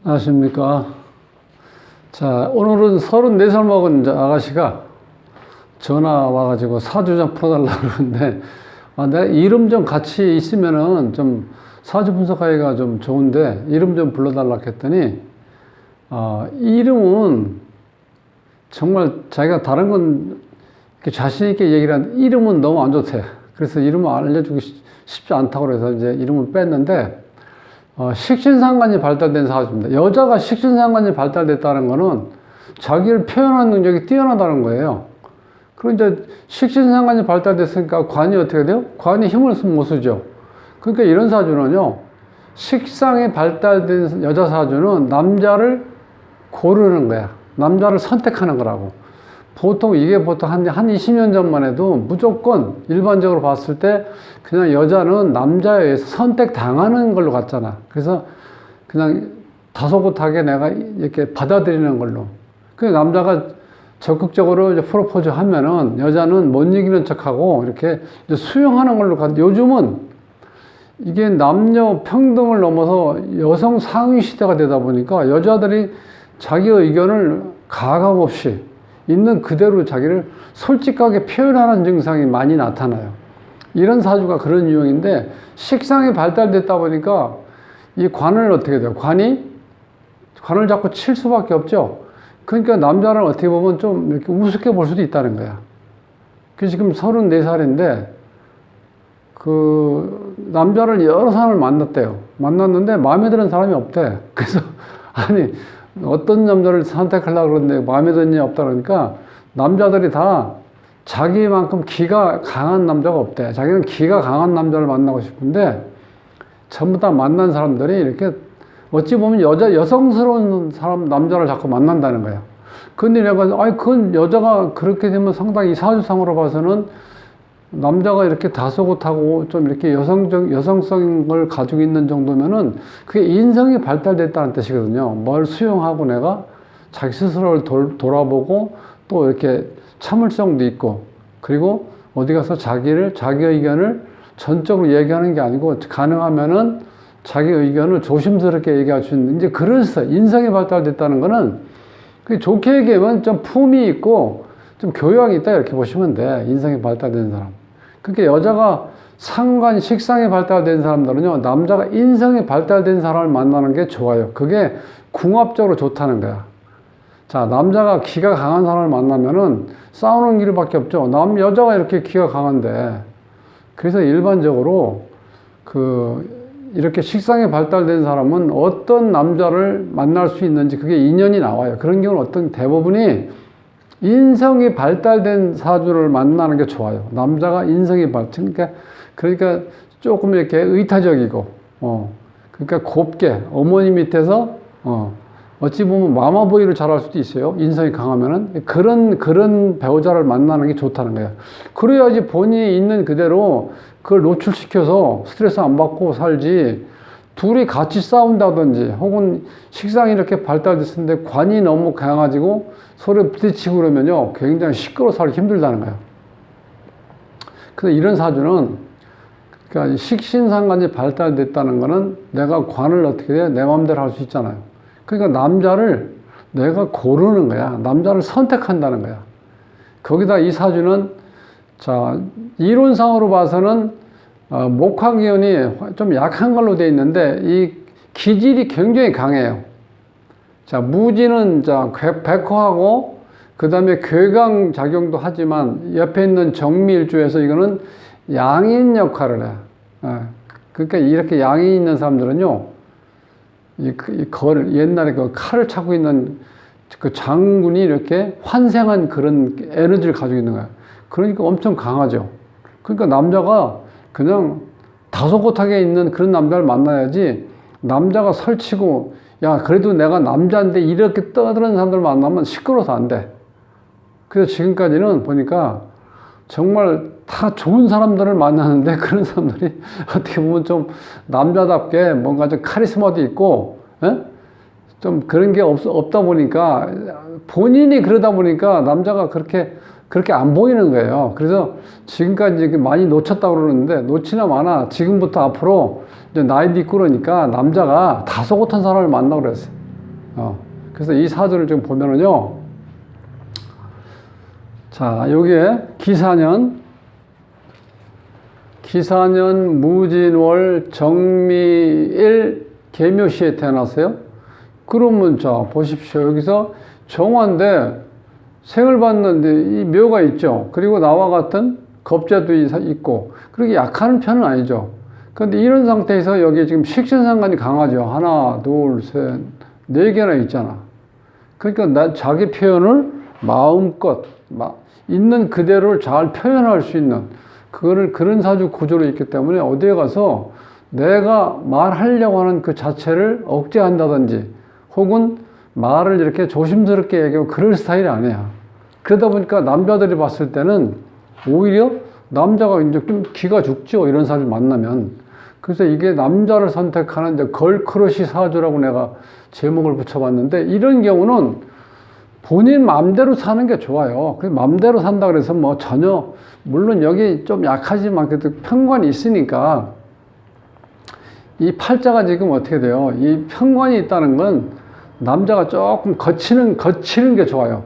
안녕하십니까. 자, 오늘은 34살 먹은 이제 아가씨가 전화 와가지고 사주 좀 풀어달라고 그러는데, 내가 이름 좀 같이 있으면은 좀 사주 분석하기가 좀 좋은데, 이름 좀 불러달라고 했더니, 이름은 정말 자기가 다른 건 이렇게 자신있게 얘기를 하는데, 이름은 너무 안 좋대. 그래서 이름을 알려주기 쉽지 않다고 그래서 이제 이름을 뺐는데, 식신상관이 발달된 사주입니다. 여자가 식신상관이 발달됐다는 거는 자기를 표현하는 능력이 뛰어나다는 거예요. 그리고 이제 식신상관이 발달됐으니까 관이 어떻게 돼요? 관이 힘을 못 쓰죠. 그러니까 이런 사주는요, 식상이 발달된 여자 사주는 남자를 고르는 거야. 남자를 선택하는 거라고. 보통 한 20년 전만 해도 무조건 일반적으로 봤을 때 그냥 여자는 남자에 의해서 선택당하는 걸로 갔잖아. 그래서 그냥 다소곳하게 내가 이렇게 받아들이는 걸로. 그 남자가 적극적으로 이제 프로포즈 하면은 여자는 못 이기는 척하고 이렇게 이제 수용하는 걸로 갔는데, 요즘은 이게 남녀 평등을 넘어서 여성 상위 시대가 되다 보니까 여자들이 자기 의견을 가감 없이 있는 그대로 자기를 솔직하게 표현하는 증상이 많이 나타나요. 이런 사주가 그런 유형인데, 식상이 발달됐다 보니까 이 관을 어떻게 돼요? 관을 자꾸 칠 수밖에 없죠. 그러니까 남자를 어떻게 보면 좀 이렇게 우습게 볼 수도 있다는 거야. 그 지금 34살인데 그 남자를 여러 사람을 만났대요. 만났는데 마음에 드는 사람이 없대. 그래서 아니, 어떤 남자를 선택하려고 그러는데 마음에 드는 게 없다 그러니까 남자들이 다 자기만큼 기가 강한 남자가 없대. 자기는 기가 강한 남자를 만나고 싶은데 전부 다 만난 사람들이 이렇게 어찌 보면 여성스러운 남자를 자꾸 만난다는 거야. 근데 내가, 그건 여자가 그렇게 되면 상당히 사주상으로 봐서는 남자가 이렇게 다소곳하고 좀 이렇게 여성성을 가지고 있는 정도면은 그게 인성이 발달됐다는 뜻이거든요. 뭘 수용하고 내가 자기 스스로를 돌아보고 또 이렇게 참을성도 있고, 그리고 어디 가서 자기 의견을 전적으로 얘기하는 게 아니고 가능하면은 자기 의견을 조심스럽게 얘기할 수 있는, 이제 그래서 인성이 발달됐다는 거는 좋게 얘기하면 좀 품이 있고 좀 교養이 있다 이렇게 보시면 돼. 인성이 발달된 사람. 그러니까 여자가 식상이 발달된 사람들은요, 남자가 인성이 발달된 사람을 만나는 게 좋아요. 그게 궁합적으로 좋다는 거야. 자, 남자가 기가 강한 사람을 만나면은 싸우는 길밖에 없죠. 여자가 이렇게 기가 강한데. 그래서 일반적으로 이렇게 식상이 발달된 사람은 어떤 남자를 만날 수 있는지 그게 인연이 나와요. 그런 경우는 대부분이 인성이 발달된 사주를 만나는 게 좋아요. 남자가 인성이 그러니까 조금 이렇게 의타적이고, 그러니까 곱게 어머니 밑에서, 어찌 보면 마마보이를 잘할 수도 있어요. 인성이 강하면은. 그런 배우자를 만나는 게 좋다는 거예요. 그래야지 본인이 있는 그대로 그걸 노출시켜서 스트레스 안 받고 살지, 둘이 같이 싸운다든지 혹은 식상이 이렇게 발달됐는데 관이 너무 강해가지고 서로 부딪히고 그러면요, 굉장히 시끄러워 살기 힘들다는 거예요. 그래서 이런 사주는, 그러니까 식신상관이 발달됐다는 거는 내가 관을 어떻게 해야 내 마음대로 할 수 있잖아요. 그러니까 남자를 내가 고르는 거야. 남자를 선택한다는 거야. 거기다 이 사주는, 자, 이론상으로 봐서는 목화기운이 좀 약한 걸로 되어 있는데 이 기질이 굉장히 강해요. 자, 무지는 백호하고 그 다음에 괴강 작용도 하지만 옆에 있는 정미일주에서 이거는 양인 역할을 해. 그러니까 이렇게 양이 있는 사람들은요, 옛날에 그 칼을 차고 있는 그 장군이 이렇게 환생한 그런 에너지를 가지고 있는 거야. 그러니까 엄청 강하죠. 그러니까 남자가 그냥 다소곳하게 있는 그런 남자를 만나야지, 남자가 설치고, 야, 그래도 내가 남자인데 이렇게 떠드는 사람들 만나면 시끄러워서 안 돼. 그래서 지금까지는 보니까 정말 다 좋은 사람들을 만나는데 그런 사람들이 어떻게 보면 좀 남자답게 뭔가 좀 카리스마도 있고, 좀 그런 게 없다 보니까, 본인이 그러다 보니까 남자가 그렇게 안 보이는 거예요. 그래서 지금까지 많이 놓쳤다고 그러는데, 놓치나 마나 지금부터 앞으로 이제 나이도 있고 그러니까 남자가 다소곳한 사람을 만나고 그랬어요. 그래서 이 사주를 좀 보면은요. 자, 요게 기사년 무진월 정미일 계묘시에 태어났어요. 그러면 자, 보십시오. 여기서 정화인데 생을 받는데 이 묘가 있죠. 그리고 나와 같은 겁재도 있고, 그렇게 약한 편은 아니죠. 그런데 이런 상태에서 여기 지금 식신상관이 강하죠. 하나, 둘, 셋, 네 개나 있잖아. 그러니까 자기 표현을 마음껏, 있는 그대로를 잘 표현할 수 있는, 그런 사주 구조로 있기 때문에 어디에 가서 내가 말하려고 하는 그 자체를 억제한다든지, 혹은 말을 이렇게 조심스럽게 얘기하고 그럴 스타일이 아니야. 그러다 보니까 남자들이 봤을 때는 오히려 남자가 이제 좀 기가 죽죠. 이런 사람을 만나면. 그래서 이게 남자를 선택하는 이제 걸크러쉬 사주라고 내가 제목을 붙여봤는데, 이런 경우는 본인 마음대로 사는 게 좋아요. 그 마음대로 산다 그래서 뭐 전혀, 물론 여기 좀 약하지만 그래도 편관이 있으니까, 이 팔자가 지금 어떻게 돼요? 이 편관이 있다는 건 남자가 조금 거치는 게 좋아요.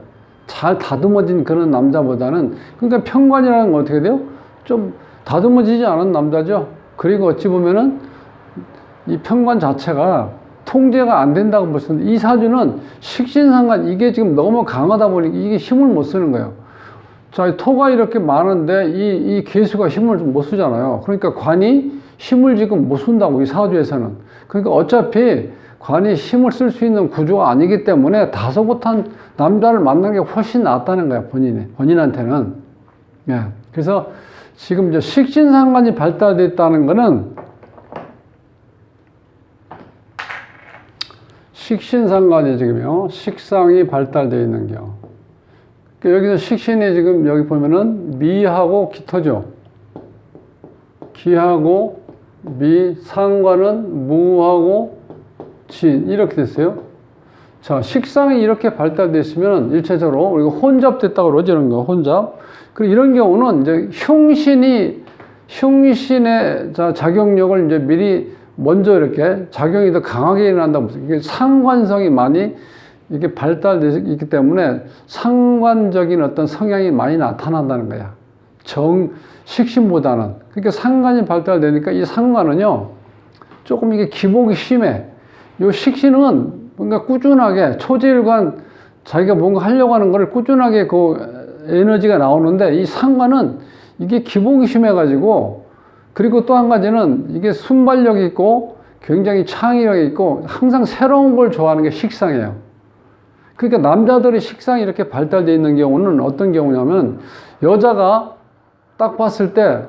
잘 다듬어진 그런 남자보다는. 그러니까 편관이라는 건 어떻게 돼요? 좀 다듬어지지 않은 남자죠. 그리고 어찌 보면은 이 편관 자체가 통제가 안 된다고 볼 수 있는데, 이 사주는 식신상관, 이게 지금 너무 강하다 보니 이게 힘을 못 쓰는 거예요. 자, 토가 이렇게 많은데 이 개수가 힘을 좀 못 쓰잖아요. 그러니까 관이 힘을 지금 못 쓴다고, 이 사주에서는. 그러니까 어차피 관이 힘을 쓸 수 있는 구조가 아니기 때문에 다소곳한 남자를 만나는 게 훨씬 낫다는 거야, 본인한테는. 예. 그래서 지금 이제 식신상관이 발달되어 있다는 거는, 식신상관이 지금요, 식상이 발달되어 있는 경우. 여기서 식신이 지금 여기 보면은 미하고 기토죠. 기하고 미, 상관은 무하고 진, 이렇게 됐어요. 자, 식상이 이렇게 발달되어 있으면 일체적으로 우리가 혼잡됐다고 그러죠. 이런 거, 혼잡. 그리고 이런 경우는 이제 흉신의 작용력을 이제 미리 먼저 이렇게 작용이 더 강하게 일어난다고. 이게 상관성이 많이 이게 발달되어 있기 때문에 상관적인 어떤 성향이 많이 나타난다는 거야. 식신보다는. 그러니까 상관이 발달되니까 이 상관은요, 조금 이게 기복이 심해. 요 식신은 뭔가 꾸준하게 초지일관 자기가 뭔가 하려고 하는 거를 꾸준하게 그 에너지가 나오는데, 이 상관은 이게 기복이 심해가지고, 그리고 또 한 가지는 이게 순발력이 있고 굉장히 창의력이 있고 항상 새로운 걸 좋아하는 게 식상이에요. 그러니까 남자들의 식상이 이렇게 발달되어 있는 경우는 어떤 경우냐면, 여자가 딱 봤을 때,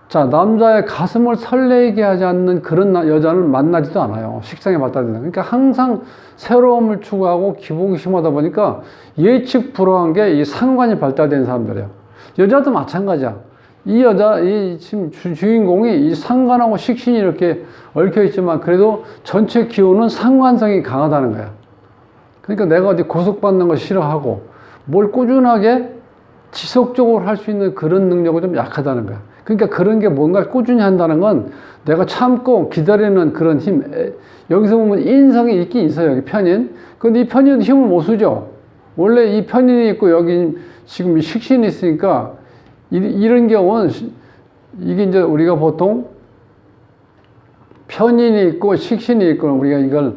자, 남자의 가슴을 설레게 하지 않는 그런 여자를 만나지도 않아요. 식상이 발달되는. 그러니까 항상 새로움을 추구하고 기복이 심하다 보니까 예측 불허한 게 이 상관이 발달된 사람들이에요. 여자도 마찬가지야. 이 지금 주인공이 이 상관하고 식신이 이렇게 얽혀 있지만 그래도 전체 기운은 상관성이 강하다는 거야. 그러니까 내가 어디 고속받는 거 싫어하고 뭘 꾸준하게 지속적으로 할 수 있는 그런 능력은 좀 약하다는 거야. 그러니까 그런 게 뭔가 꾸준히 한다는 건 내가 참고 기다리는 그런 힘. 여기서 보면 인성이 있긴 있어요. 여기 편인. 근데 이 편인도 힘을 못 쓰죠. 원래 이 편인이 있고 여기 지금 식신이 있으니까 이런 경우는 이게 이제 우리가 보통 편인이 있고 식신이 있고 우리가 이걸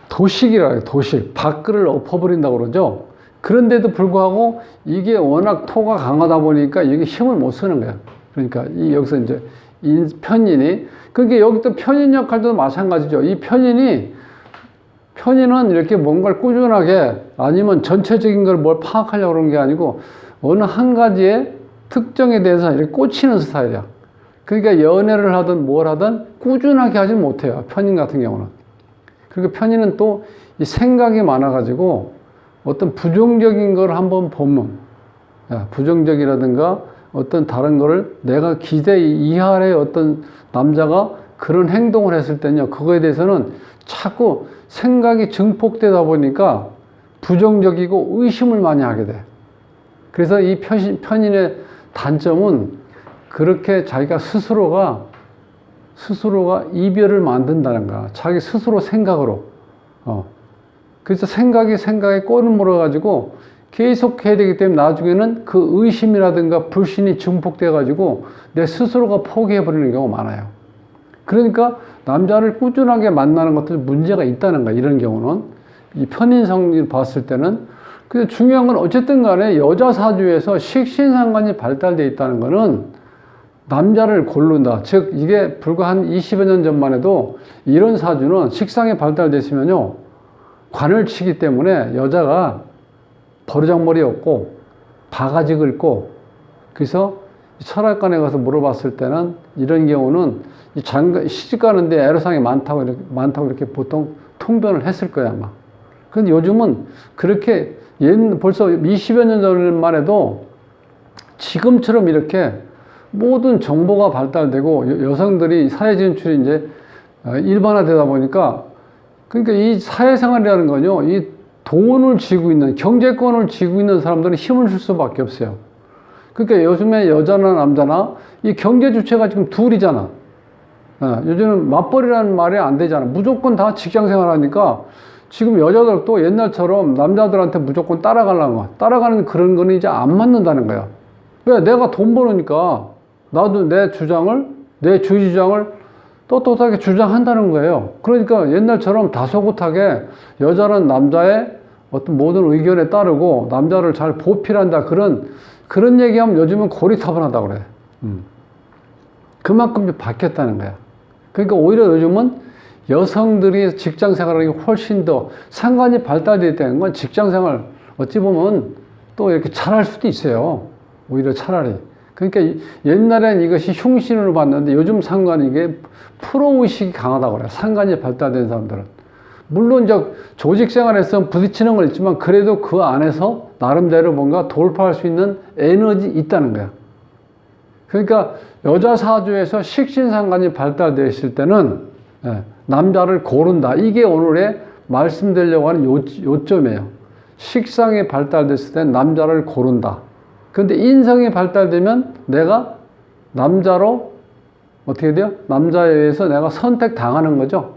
도식이라 해요. 도식. 밖을 엎어버린다고 그러죠. 그런데도 불구하고 이게 워낙 토가 강하다 보니까 이게 힘을 못 쓰는 거야. 그러니까 여기서 이제 편인이, 그러니까 여기 또 편인 역할도 마찬가지죠. 이 편인은 이렇게 뭔가를 꾸준하게 아니면 전체적인 걸 뭘 파악하려고 그러는 게 아니고 어느 한 가지의 특정에 대해서 이렇게 꽂히는 스타일이야. 그러니까 연애를 하든 뭘 하든 꾸준하게 하지 못해요. 편인 같은 경우는. 그러니까 편인은 또 이 생각이 많아가지고 어떤 부정적인 걸 한번 보면, 부정적이라든가 어떤 다른 거를 내가 기대 이하의 어떤 남자가 그런 행동을 했을 때는요, 그거에 대해서는 자꾸 생각이 증폭되다 보니까 부정적이고 의심을 많이 하게 돼. 그래서 이 편인의 단점은 그렇게 자기가 스스로가 이별을 만든다는 거야. 자기 스스로 생각으로. 그래서 생각에 꼬리를 물어가지고 계속 해야 되기 때문에 나중에는 그 의심이라든가 불신이 증폭돼가지고 내 스스로가 포기해버리는 경우가 많아요. 그러니까 남자를 꾸준하게 만나는 것도 문제가 있다는 거야. 이런 경우는. 이 편인성을 봤을 때는. 근데 중요한 건 어쨌든 간에 여자 사주에서 식신상관이 발달되어 있다는 거는 남자를 고른다. 즉 이게 불과 한 20여 년 전만 해도 이런 사주는 식상이 발달됐으면요. 관을 치기 때문에 여자가 버르장머리였고 바가지 긁고 그래서 철학관에 가서 물어봤을 때는 이런 경우는 시집 가는데 애로사항이 많다고 이렇게 보통 통변을 했을 거야 아마. 그런데 요즘은 그렇게 벌써 20여 년 전만 해도 지금처럼 이렇게 모든 정보가 발달되고 여성들이 사회 진출이 이제 일반화되다 보니까 그러니까 이 사회생활이라는 건요, 이 돈을 쥐고 있는, 경제권을 쥐고 있는 사람들은 힘을 줄 수밖에 없어요. 그러니까 요즘에 여자나 남자나 이 경제 주체가 지금 둘이잖아. 요즘은 맞벌이라는 말이 안 되잖아. 무조건 다 직장 생활하니까 지금 여자들도 옛날처럼 남자들한테 무조건 따라가는 그런 거는 이제 안 맞는다는 거야. 왜? 내가 돈 버니까 나도 내 주장을 떳떳하게 주장한다는 거예요. 그러니까 옛날처럼 다소곳하게 여자는 남자의 어떤 모든 의견에 따르고 남자를 잘 보필한다. 그런 얘기하면 요즘은 고리타분하다고 그래. 그만큼 바뀌었다는 거야. 그러니까 오히려 요즘은 여성들이 직장 생활하기 훨씬 더 상관이 발달되어 있다는 건 직장 생활 어찌 보면 또 이렇게 잘할 수도 있어요. 오히려 차라리. 그러니까 옛날엔 이것이 흉신으로 봤는데 요즘 상관이 이게 프로의식이 강하다고 그래요. 상관이 발달된 사람들은. 물론 조직 생활에서 부딪히는 건 있지만 그래도 그 안에서 나름대로 뭔가 돌파할 수 있는 에너지 있다는 거야. 그러니까 여자 사주에서 식신상관이 발달되어 있을 때는 남자를 고른다. 이게 오늘의 말씀드리려고 하는 요점이에요. 식상이 발달됐을 때 남자를 고른다. 그런데 인성이 발달되면 내가 남자로 어떻게 돼요? 남자에 의해서 내가 선택당하는 거죠.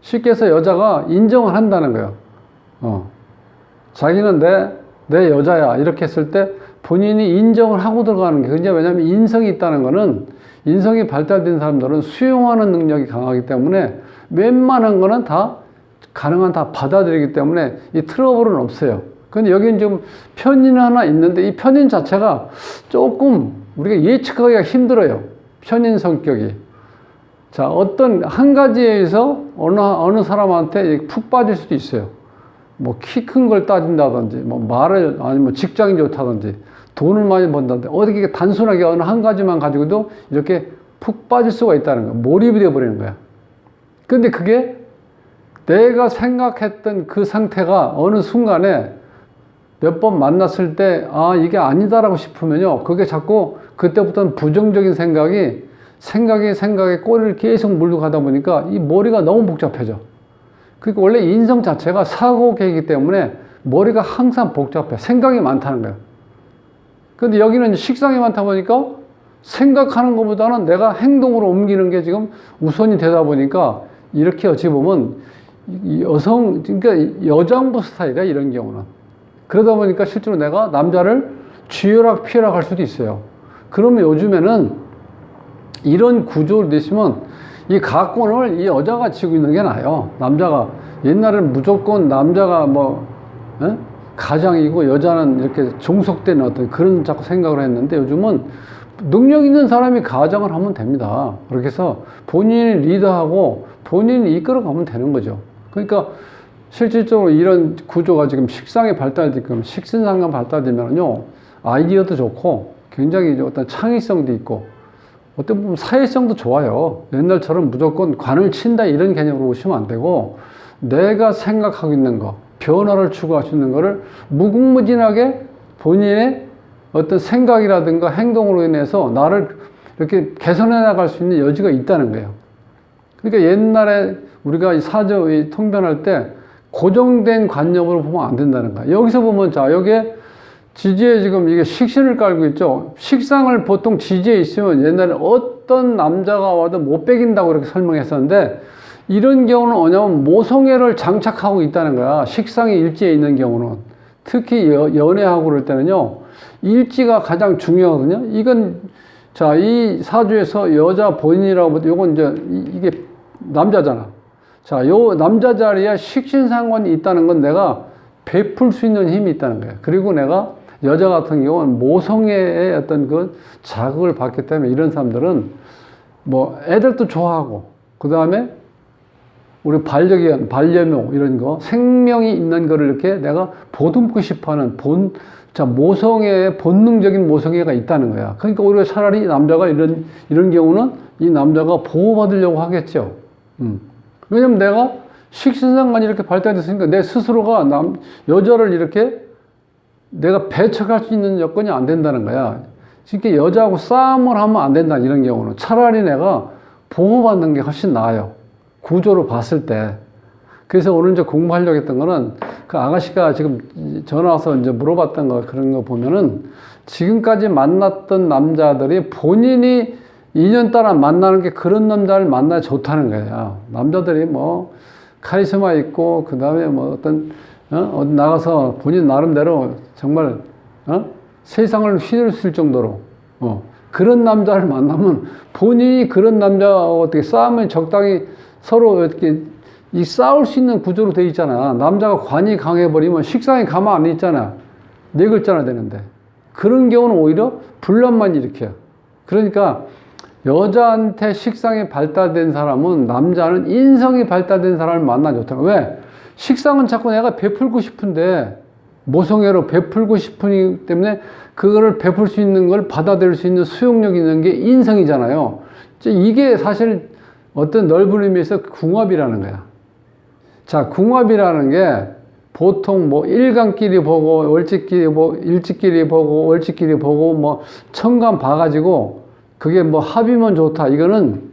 쉽게 해서 여자가 인정을 한다는 거예요. 자기는 내 여자야. 이렇게 했을 때 본인이 인정을 하고 들어가는 게 굉장히 왜냐하면 인성이 있다는 거는 인성이 발달된 사람들은 수용하는 능력이 강하기 때문에 웬만한 거는 다 가능한 다 받아들이기 때문에 이 트러블은 없어요. 근데 여기는 지금 편인 하나 있는데 이 편인 자체가 조금 우리가 예측하기가 힘들어요. 편인 성격이. 자, 어떤 한 가지에 의해서 어느 사람한테 푹 빠질 수도 있어요. 뭐 키 큰 걸 따진다든지, 아니면 직장이 좋다든지, 돈을 많이 번다든지, 어떻게 단순하게 어느 한 가지만 가지고도 이렇게 푹 빠질 수가 있다는 거야. 몰입이 되어버리는 거야. 근데 그게 내가 생각했던 그 상태가 어느 순간에 몇 번 만났을 때, 이게 아니다라고 싶으면요. 그게 자꾸 그때부터는 부정적인 생각에 꼬리를 계속 물고 가다 보니까 이 머리가 너무 복잡해져. 그러니까 원래 인성 자체가 사고계이기 때문에 머리가 항상 복잡해. 생각이 많다는 거예요. 근데 여기는 식상이 많다 보니까 생각하는 것보다는 내가 행동으로 옮기는 게 지금 우선이 되다 보니까 이렇게 어찌 보면 그러니까 여장부 스타일이야, 이런 경우는. 그러다 보니까 실제로 내가 남자를 쥐어락 할 수도 있어요. 그러면 요즘에는 이런 구조로 되시면 이 가권을 이 여자가 쥐고 있는 게 나아요. 남자가. 옛날에는 무조건 남자가 가장이고 여자는 이렇게 종속된 어떤 그런 자꾸 생각을 했는데 요즘은 능력 있는 사람이 가장을 하면 됩니다. 그렇게 해서 본인이 리더하고 본인이 이끌어가면 되는 거죠. 그러니까 실질적으로 이런 구조가 지금 식상이 발달되면 식신상관 발달되면요 아이디어도 좋고 굉장히 어떤 창의성도 있고 어떤 보면 사회성도 좋아요. 옛날처럼 무조건 관을 친다 이런 개념으로 보시면 안 되고 내가 생각하고 있는 거, 변화를 추구할 수 있는 거를 무궁무진하게 본인의 어떤 생각이라든가 행동으로 인해서 나를 이렇게 개선해 나갈 수 있는 여지가 있다는 거예요. 그러니까 옛날에 우리가 이 사주 통변할 때 고정된 관념으로 보면 안 된다는 거야. 여기서 보면 자, 여기에 지지에 지금 이게 식신을 깔고 있죠. 식상을 보통 지지에 있으면 옛날에 어떤 남자가 와도 못 빼긴다고 이렇게 설명했었는데 이런 경우는 뭐냐면 모성애를 장착하고 있다는 거야. 식상이 일지에 있는 경우는. 특히 연애하고 그럴 때는요. 일지가 가장 중요하거든요. 이건 자, 이 사주에서 여자 본인이라고 요건 이제 이게 남자잖아. 자, 요 남자 자리에 식신상관이 있다는 건 내가 베풀 수 있는 힘이 있다는 거야. 그리고 내가 여자 같은 경우는 모성애의 어떤 그 자극을 받기 때문에 이런 사람들은 뭐 애들도 좋아하고 그 다음에 우리 반려견, 반려묘 이런 거 생명이 있는 거를 이렇게 내가 보듬고 싶어하는 자, 모성애의 본능적인 모성애가 있다는 거야. 그러니까 오히려 차라리 남자가 이런 경우는 이 남자가 보호받으려고 하겠죠. 왜냐면 내가 식신상관이 이렇게 발달됐으니까 내 스스로가 여자를 이렇게 내가 배척할 수 있는 여건이 안 된다는 거야. 그러니까 여자하고 싸움을 하면 안 된다, 이런 경우는. 차라리 내가 보호받는 게 훨씬 나아요. 구조로 봤을 때. 그래서 오늘 이제 공부하려고 했던 거는 그 아가씨가 지금 전화 와서 이제 물어봤던 거, 그런 거 보면은 지금까지 만났던 남자들이 본인이 인연 따라 만나는 게 그런 남자를 만나야 좋다는 거예요. 남자들이 뭐 카리스마 있고, 그 다음에 뭐 어디 나가서 본인 나름대로 정말, 세상을 휘둘릴 정도로, 그런 남자를 만나면 본인이 그런 남자와 어떻게 싸우면 적당히 서로 이렇게 싸울 수 있는 구조로 돼 있잖아. 남자가 관이 강해버리면 식상이 가만 안 있잖아. 네 글자나 되는데. 그런 경우는 오히려 분란만 일으켜요. 그러니까 여자한테 식상이 발달된 사람은 남자는 인성이 발달된 사람을 만나지 못하는 거야. 왜? 식상은 자꾸 내가 베풀고 싶은데 모성애로 베풀고 싶으기 때문에 그거를 베풀 수 있는 걸 받아들일 수 있는 수용력 있는 게 인성이잖아요. 이게 사실 어떤 넓은 의미에서 궁합이라는 거야. 자, 궁합이라는 게 보통 뭐 일간끼리 보고 일지끼리 보고 월지끼리 보고 뭐 천간 봐가지고 그게 뭐 합이면 좋다. 이거는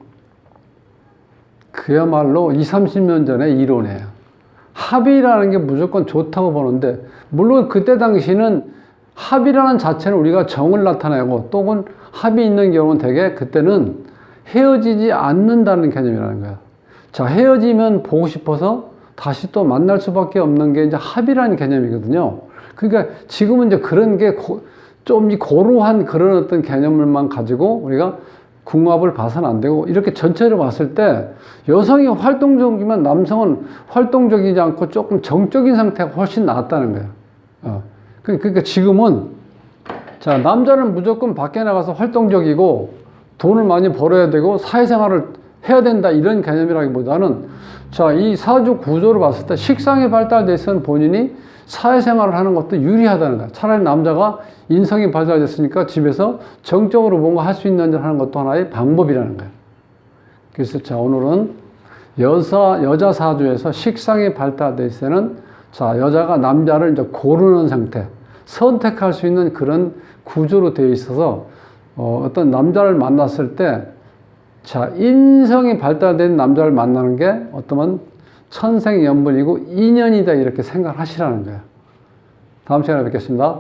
그야말로 20, 30년 전의 이론이에요. 합이라는 게 무조건 좋다고 보는데, 물론 그때 당시는 합이라는 자체는 우리가 정을 나타내고 또는 합이 있는 경우는 되게 그때는 헤어지지 않는다는 개념이라는 거야. 자, 헤어지면 보고 싶어서 다시 또 만날 수밖에 없는 게 이제 합이라는 개념이거든요. 그러니까 지금은 이제 그런 게 좀 고루한 그런 어떤 개념을만 가지고 우리가 궁합을 봐서는 안 되고, 이렇게 전체를 봤을 때 여성이 활동적이면 남성은 활동적이지 않고 조금 정적인 상태가 훨씬 낫다는 거예요. 그러니까 지금은 자, 남자는 무조건 밖에 나가서 활동적이고 돈을 많이 벌어야 되고 사회생활을 해야 된다, 이런 개념이라기보다는 자, 이 사주 구조를 봤을 때 식상이 발달돼서는 본인이 사회생활을 하는 것도 유리하다는 거야. 차라리 남자가 인성이 발달됐으니까 집에서 정적으로 뭔가 할 수 있는 일 하는 것도 하나의 방법이라는 거야. 그래서 자, 오늘은 여자 사주에서 식상이 발달됐을 때는 자, 여자가 남자를 이제 고르는 상태, 선택할 수 있는 그런 구조로 되어 있어서 어떤 남자를 만났을 때 자, 인성이 발달된 남자를 만나는 게 어떠면 천생연분이고 인연이다, 이렇게 생각하시라는 거예요. 다음 시간에 뵙겠습니다.